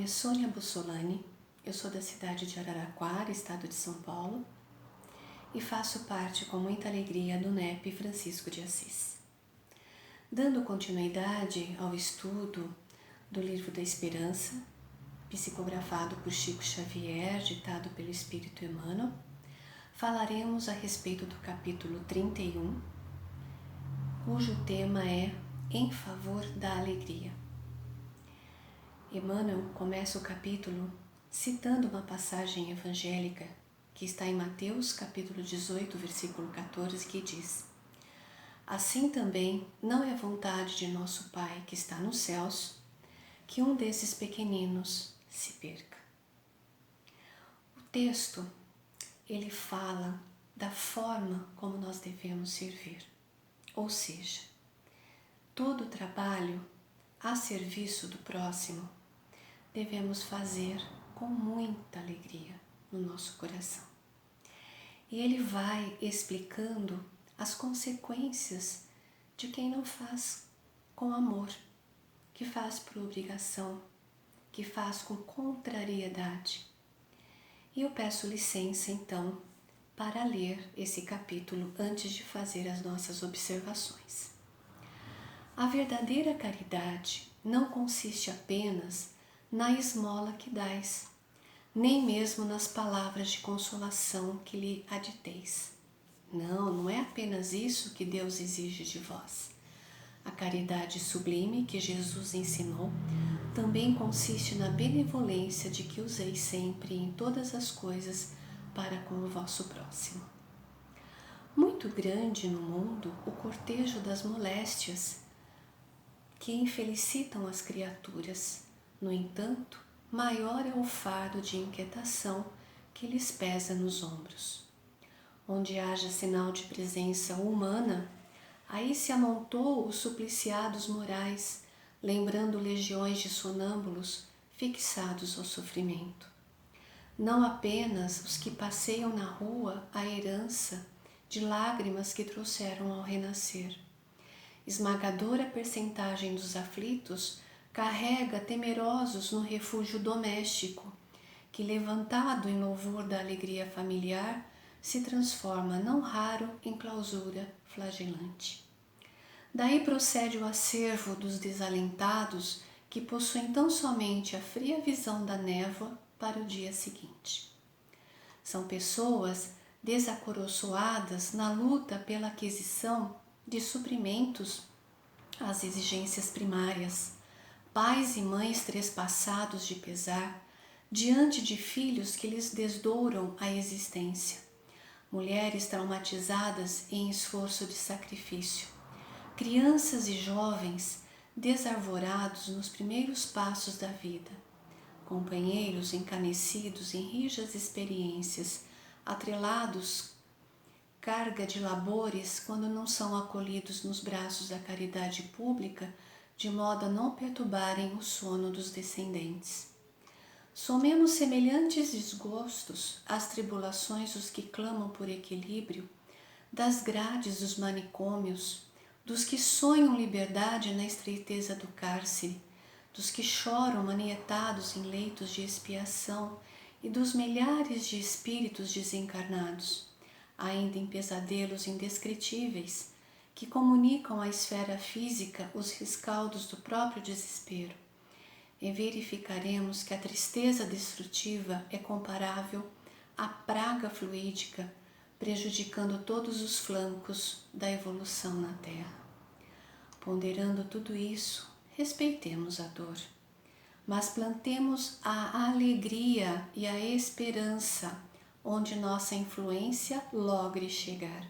nome é Sônia Bussolani, eu sou da cidade de Araraquara, estado de São Paulo, e faço parte com muita alegria do NEP Francisco de Assis. Dando continuidade ao estudo do Livro da Esperança, psicografado por Chico Xavier, ditado pelo Espírito Emmanuel, falaremos a respeito do capítulo 31, cujo tema é Em Favor da Alegria. Emmanuel começa o capítulo citando uma passagem evangélica que está em Mateus capítulo 18, versículo 14, que diz: Assim também não é vontade de nosso Pai que está nos céus que um desses pequeninos se perca. O texto, ele fala da forma como nós devemos servir, ou seja, todo trabalho a serviço do próximo devemos fazer com muita alegria no nosso coração. E ele vai explicando as consequências de quem não faz com amor, que faz por obrigação, que faz com contrariedade. E eu peço licença, então, para ler esse capítulo antes de fazer as nossas observações. A verdadeira caridade não consiste apenas na esmola que dais, nem mesmo nas palavras de consolação que lhe aditeis. Não é apenas isso que Deus exige de vós. A caridade sublime que Jesus ensinou também consiste na benevolência de que useis sempre em todas as coisas para com o vosso próximo. Muito grande no mundo o cortejo das moléstias que infelicitam as criaturas. No entanto, maior é o fardo de inquietação que lhes pesa nos ombros. Onde haja sinal de presença humana, aí se amontoam os supliciados morais, lembrando legiões de sonâmbulos fixados ao sofrimento. Não apenas os que passeiam na rua a herança de lágrimas que trouxeram ao renascer. Esmagadora percentagem dos aflitos carrega temerosos no refúgio doméstico, que, levantado em louvor da alegria familiar, se transforma não raro em clausura flagelante. Daí procede o acervo dos desalentados que possuem tão somente a fria visão da névoa para o dia seguinte. São pessoas desacoroçoadas na luta pela aquisição de suprimentos às exigências primárias, pais e mães trespassados de pesar diante de filhos que lhes desdouram a existência, mulheres traumatizadas em esforço de sacrifício, crianças e jovens desarvorados nos primeiros passos da vida, companheiros encanecidos em rijas experiências, atrelados carga de labores quando não são acolhidos nos braços da caridade pública, de modo a não perturbarem o sono dos descendentes. Somemos semelhantes desgostos às tribulações dos que clamam por equilíbrio, das grades dos manicômios, dos que sonham liberdade na estreiteza do cárcere, dos que choram manietados em leitos de expiação e dos milhares de espíritos desencarnados, ainda em pesadelos indescritíveis, que comunicam à esfera física os rescaldos do próprio desespero. E verificaremos que a tristeza destrutiva é comparável à praga fluídica, prejudicando todos os flancos da evolução na Terra. Ponderando tudo isso, respeitemos a dor, mas plantemos a alegria e a esperança onde nossa influência logre chegar.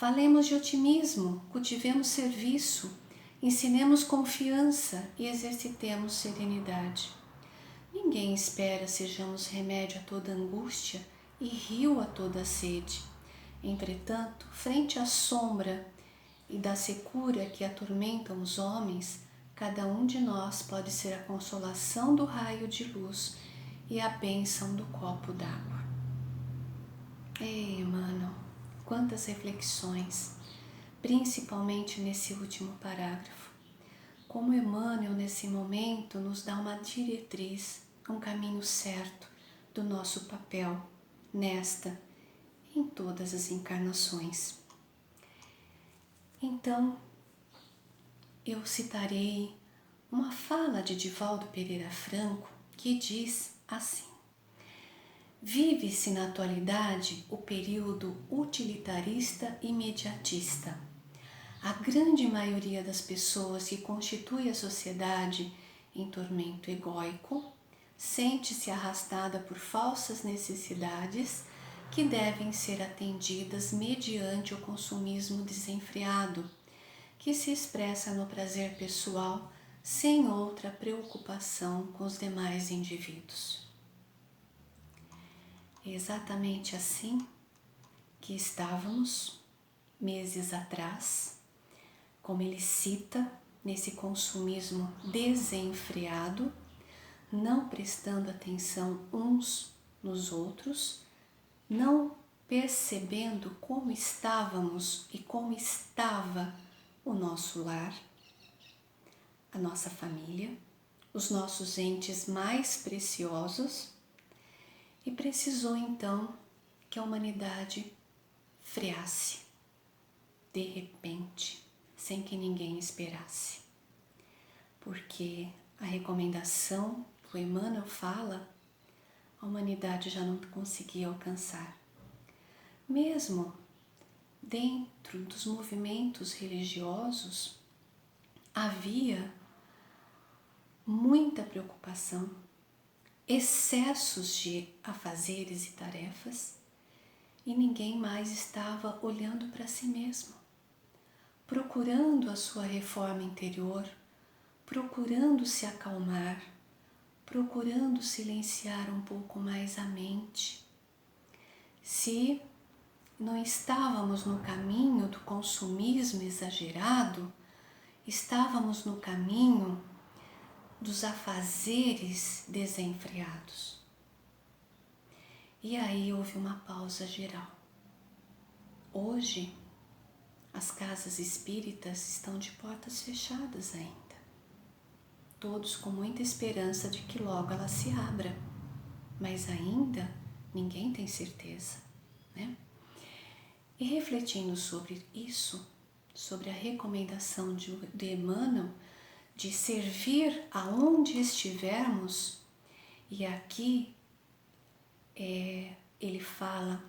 Falemos de otimismo, cultivemos serviço, ensinemos confiança e exercitemos serenidade. Ninguém espera sejamos remédio a toda angústia e rio a toda sede. Entretanto, frente à sombra e da secura que atormentam os homens, cada um de nós pode ser a consolação do raio de luz e a bênção do copo d'água. Ei, Emmanuel, quantas reflexões, principalmente nesse último parágrafo. como Emmanuel nesse momento nos dá uma diretriz, um caminho certo do nosso papel nesta, em todas as encarnações. Então, eu citarei uma fala de Divaldo Pereira Franco que diz assim: vive-se na atualidade o período utilitarista imediatista. A grande maioria das pessoas que constitui a sociedade em tormento egóico sente-se arrastada por falsas necessidades que devem ser atendidas mediante o consumismo desenfreado, que se expressa no prazer pessoal sem outra preocupação com os demais indivíduos. É exatamente assim que estávamos meses atrás, como ele cita, nesse consumismo desenfreado, não prestando atenção uns nos outros, não percebendo como estávamos e como estava o nosso lar, a nossa família, os nossos entes mais preciosos, e precisou então que a humanidade freasse, de repente, sem que ninguém esperasse. Porque a recomendação que o Emmanuel fala, a humanidade já não conseguia alcançar. Mesmo dentro dos movimentos religiosos, havia muita preocupação, excessos de afazeres e tarefas, e ninguém mais estava olhando para si mesmo, procurando a sua reforma interior, procurando se acalmar, procurando silenciar um pouco mais a mente. Se não estávamos no caminho do consumismo exagerado, estávamos no caminho dos afazeres desenfreados. E aí houve uma pausa geral. Hoje, as casas espíritas estão de portas fechadas ainda. Todos com muita esperança de que logo ela se abra, mas ainda ninguém tem certeza, né? E refletindo sobre isso, sobre a recomendação de Emmanuel de servir aonde estivermos, e aqui ele fala: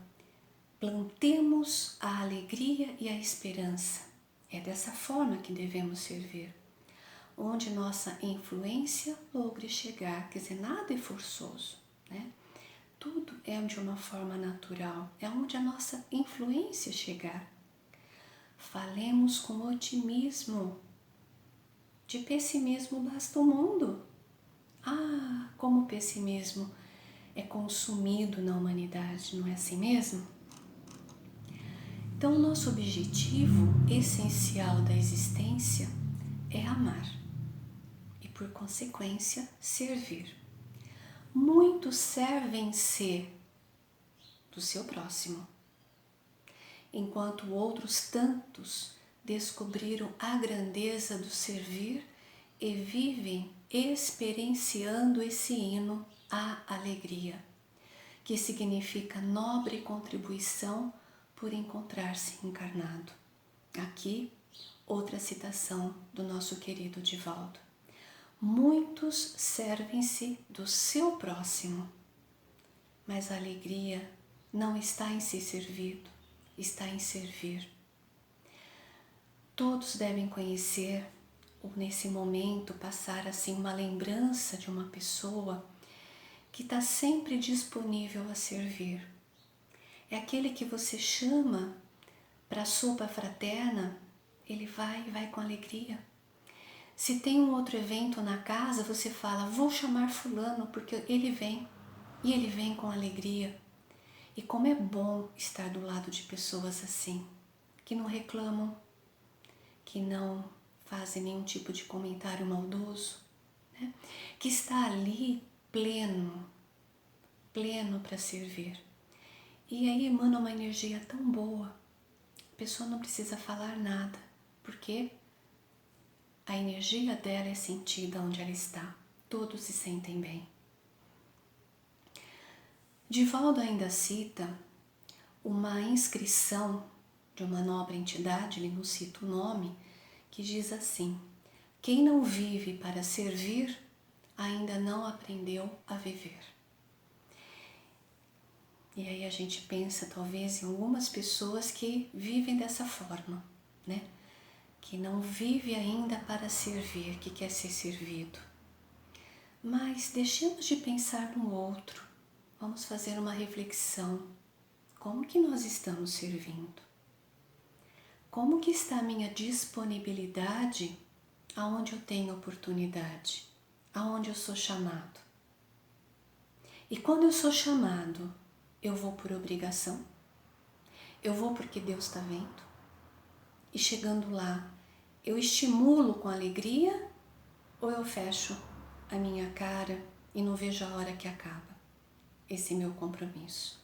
plantemos a alegria e a esperança. É dessa forma que devemos servir, onde nossa influência logre chegar, quer dizer, nada é forçoso, né? Tudo é de uma forma natural, é onde a nossa influência chegar. Falemos com otimismo, de pessimismo basta o mundo. Ah, como o pessimismo é consumido na humanidade, não é assim mesmo? Então, o nosso objetivo essencial da existência é amar e, por consequência, servir. Muitos servem-se do seu próximo, enquanto outros tantos descobriram a grandeza do servir e vivem experienciando esse hino à alegria, que significa nobre contribuição por encontrar-se encarnado. Aqui, outra citação do nosso querido Divaldo. Muitos servem-se do seu próximo, mas a alegria não está em ser servido, está em servir. Todos devem conhecer, ou nesse momento passar assim uma lembrança de uma pessoa que está sempre disponível a servir. É aquele que você chama para a sopa fraterna, ele vai com alegria. Se tem um outro evento na casa, você fala: vou chamar fulano porque ele vem. E ele vem com alegria. E como é bom estar do lado de pessoas assim, que não reclamam, que não fazem nenhum tipo de comentário maldoso, né? Que está ali pleno para servir. E aí emana uma energia tão boa. A pessoa não precisa falar nada. Por quê? a energia dela é sentida onde ela está. Todos se sentem bem. Divaldo ainda cita uma inscrição de uma nobre entidade, ele não cita o nome, que diz assim: quem não vive para servir, ainda não aprendeu a viver. E aí a gente pensa talvez em algumas pessoas que vivem dessa forma, né? Que não vive ainda para servir, que quer ser servido. Mas deixemos de pensar no outro. Vamos fazer uma reflexão. Como que nós estamos servindo? Como que está a minha disponibilidade aonde eu tenho oportunidade? Aonde eu sou chamado? E quando eu sou chamado, eu vou por obrigação? Eu vou porque Deus está vendo? E chegando lá, eu estimulo com alegria ou eu fecho a minha cara e não vejo a hora que acaba esse meu compromisso?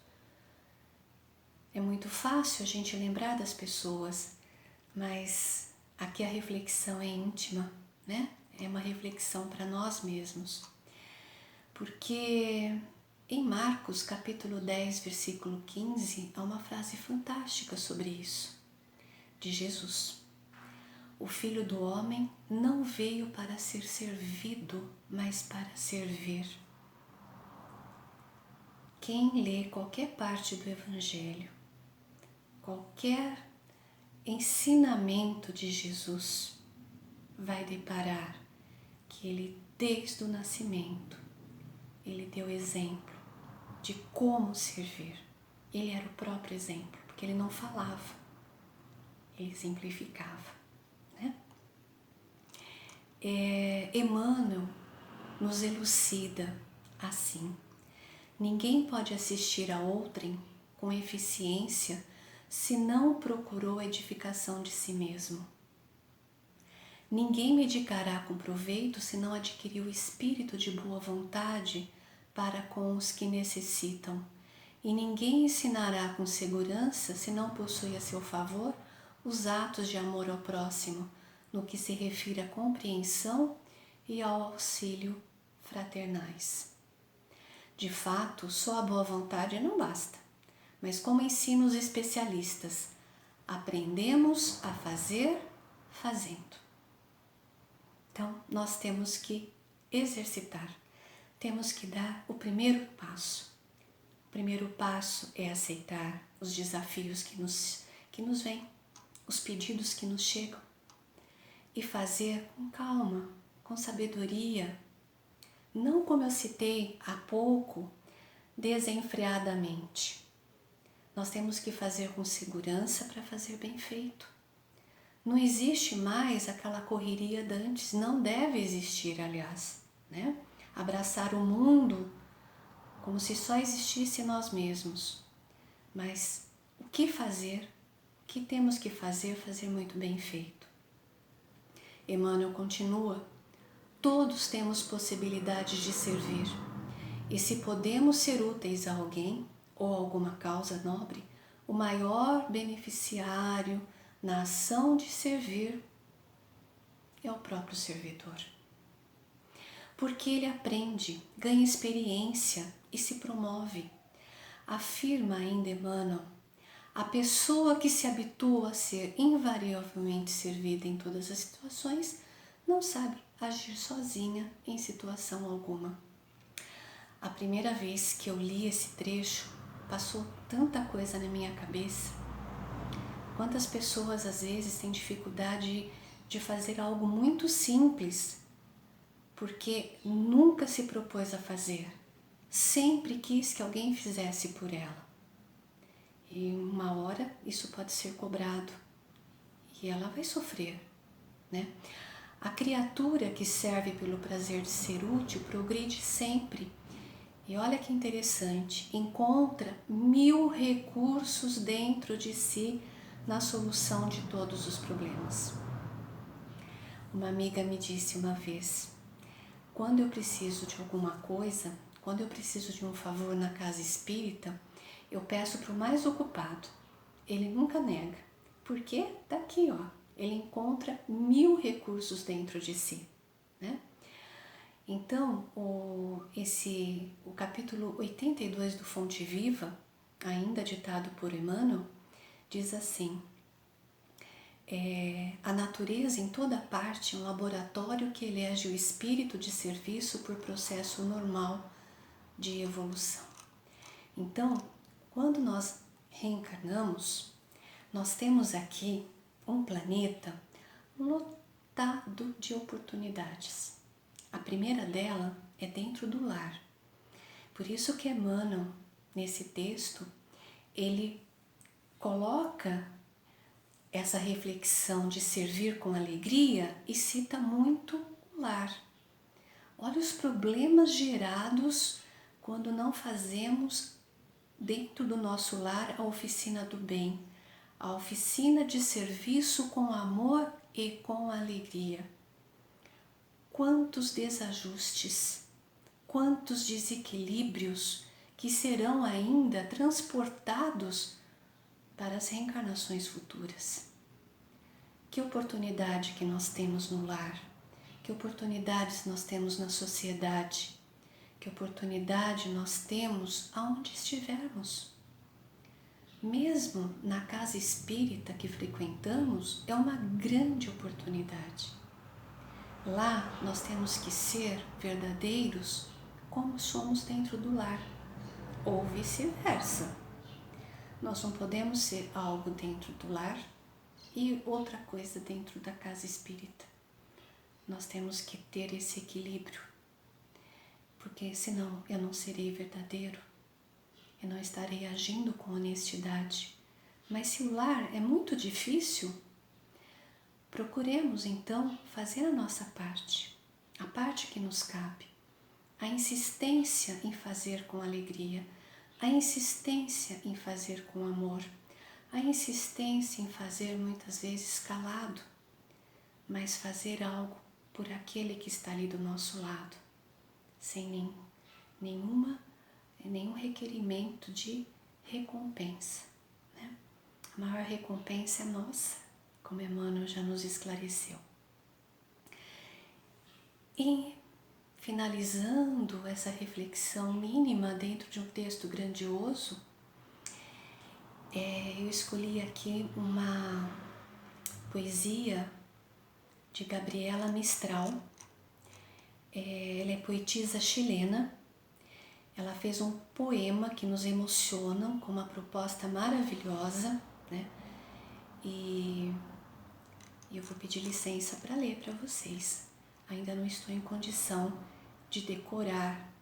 É muito fácil a gente lembrar das pessoas, mas aqui a reflexão é íntima, né? É uma reflexão para nós mesmos. Porque em Marcos, capítulo 10, versículo 15, há uma frase fantástica sobre isso, de Jesus. O Filho do Homem não veio para ser servido, mas para servir. Quem lê qualquer parte do Evangelho, qualquer ensinamento de Jesus, vai deparar que ele, desde o nascimento, ele deu exemplo de como servir. Ele era o próprio exemplo, porque ele não falava, ele exemplificava, né? Emmanuel nos elucida assim: ninguém pode assistir a outrem com eficiência se não procurou a edificação de si mesmo. Ninguém medicará com proveito se não adquiriu o espírito de boa vontade para com os que necessitam, e ninguém ensinará com segurança se não possui a seu favor os atos de amor ao próximo, no que se refere à compreensão e ao auxílio fraternais. De fato, só a boa vontade não basta, mas como ensinam os especialistas, aprendemos a fazer fazendo. Então, nós temos que exercitar, temos que dar o primeiro passo. O primeiro passo é aceitar os desafios que nos vêm, os pedidos que nos chegam, e fazer com calma, com sabedoria, não como eu citei há pouco, desenfreadamente. Nós temos que fazer com segurança para fazer bem feito. Não existe mais aquela correria de antes, não deve existir, aliás, né? Abraçar o mundo como se só existisse nós mesmos. Mas o que fazer, o que temos que fazer muito bem feito. Emmanuel continua: todos temos possibilidade de servir, e se podemos ser úteis a alguém ou a alguma causa nobre, o maior beneficiário na ação de servir é o próprio servidor. Porque ele aprende, ganha experiência e se promove. Afirma ainda Emmanuel: a pessoa que se habitua a ser invariavelmente servida em todas as situações não sabe agir sozinha em situação alguma. A primeira vez que eu li esse trecho, passou tanta coisa na minha cabeça. Quantas pessoas às vezes têm dificuldade de fazer algo muito simples, porque nunca se propôs a fazer, sempre quis que alguém fizesse por ela. E uma hora isso pode ser cobrado e ela vai sofrer, né? A criatura que serve pelo prazer de ser útil progride sempre. E olha que interessante, encontra 1000 recursos dentro de si na solução de todos os problemas. Uma amiga me disse uma vez: quando eu preciso de alguma coisa, quando eu preciso de um favor na casa espírita, eu peço para o mais ocupado. Ele nunca nega. Porque tá aqui, ó, ele encontra 1000 recursos dentro de si, né? Então, o capítulo 82 do Fonte Viva, ainda ditado por Emmanuel, diz assim: a natureza em toda parte é um laboratório que elege o espírito de serviço por processo normal de evolução. Então, quando nós reencarnamos, nós temos aqui um planeta lotado de oportunidades. A primeira dela é dentro do lar. Por isso que Emmanuel, nesse texto, ele coloca essa reflexão de servir com alegria e cita muito o lar. Olha os problemas gerados quando não fazemos dentro do nosso lar a oficina do bem, a oficina de serviço com amor e com alegria. Quantos desajustes, quantos desequilíbrios que serão ainda transportados para as reencarnações futuras. Que oportunidade que nós temos no lar, que oportunidades nós temos na sociedade, que oportunidade nós temos aonde estivermos. Mesmo na casa espírita que frequentamos, é uma grande oportunidade. Lá nós temos que ser verdadeiros como somos dentro do lar, ou vice-versa. Nós não podemos ser algo dentro do lar e outra coisa dentro da casa espírita. Nós temos que ter esse equilíbrio, porque senão eu não serei verdadeiro, eu não estarei agindo com honestidade. Mas se o lar é muito difícil, procuremos então fazer a nossa parte, a parte que nos cabe, a insistência em fazer com alegria, a insistência em fazer com amor, a insistência em fazer muitas vezes calado, mas fazer algo por aquele que está ali do nosso lado, sem nenhum requerimento de recompensa, né? A maior recompensa é nossa, como Emmanuel já nos esclareceu. E finalizando essa reflexão mínima dentro de um texto grandioso, eu escolhi aqui uma poesia de Gabriela Mistral. Ela é poetisa chilena. Ela fez um poema que nos emociona, com uma proposta maravilhosa, né? E eu vou pedir licença para ler para vocês. Ainda não estou em condição de decorar,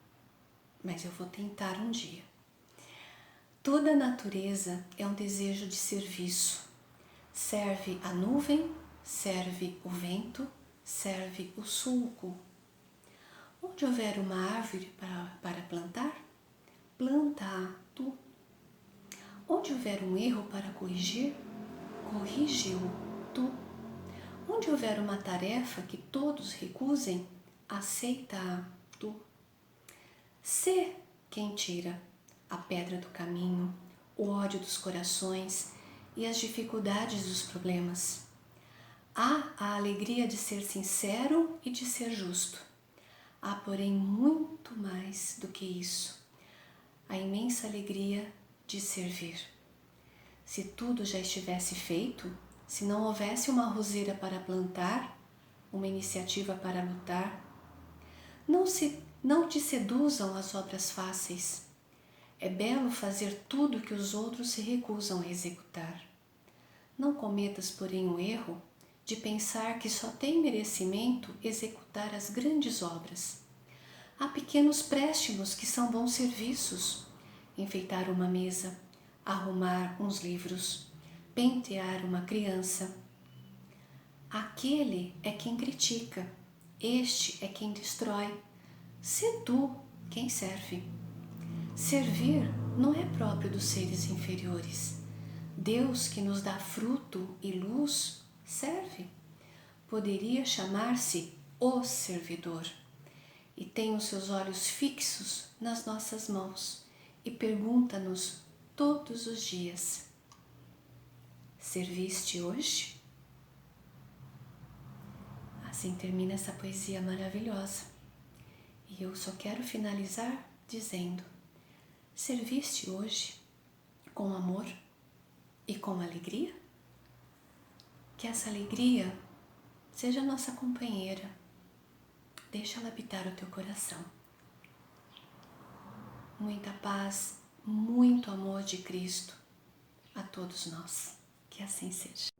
mas eu vou tentar um dia. Toda a natureza é um desejo de serviço. Serve a nuvem, serve o vento, serve o sulco. Onde houver uma árvore para plantar, planta-a tu. Onde houver um erro para corrigir, corrige-o tu. Onde houver uma tarefa que todos recusem, aceita-a tu. Sê quem tira a pedra do caminho, o ódio dos corações e as dificuldades dos problemas. Há a alegria de ser sincero e de ser justo. Há, porém, muito mais do que isso, a imensa alegria de servir. Se tudo já estivesse feito, se não houvesse uma roseira para plantar, uma iniciativa para lutar, não te seduzam as obras fáceis. É belo fazer tudo que os outros se recusam a executar. Não cometas, porém, o erro de pensar que só tem merecimento executar as grandes obras. Há pequenos préstimos que são bons serviços. Enfeitar uma mesa, arrumar uns livros, pentear uma criança. Aquele é quem critica, este é quem destrói. Sê tu quem serve. Servir não é próprio dos seres inferiores. Deus, que nos dá fruto e luz, serve. Poderia chamar-se o servidor e tem os seus olhos fixos nas nossas mãos e pergunta-nos todos os dias: serviste hoje? Assim termina essa poesia maravilhosa. E eu só quero finalizar dizendo: serviste hoje com amor e com alegria? Que essa alegria seja nossa companheira. Deixa ela habitar o teu coração. Muita paz, muito amor de Cristo a todos nós. Que assim seja.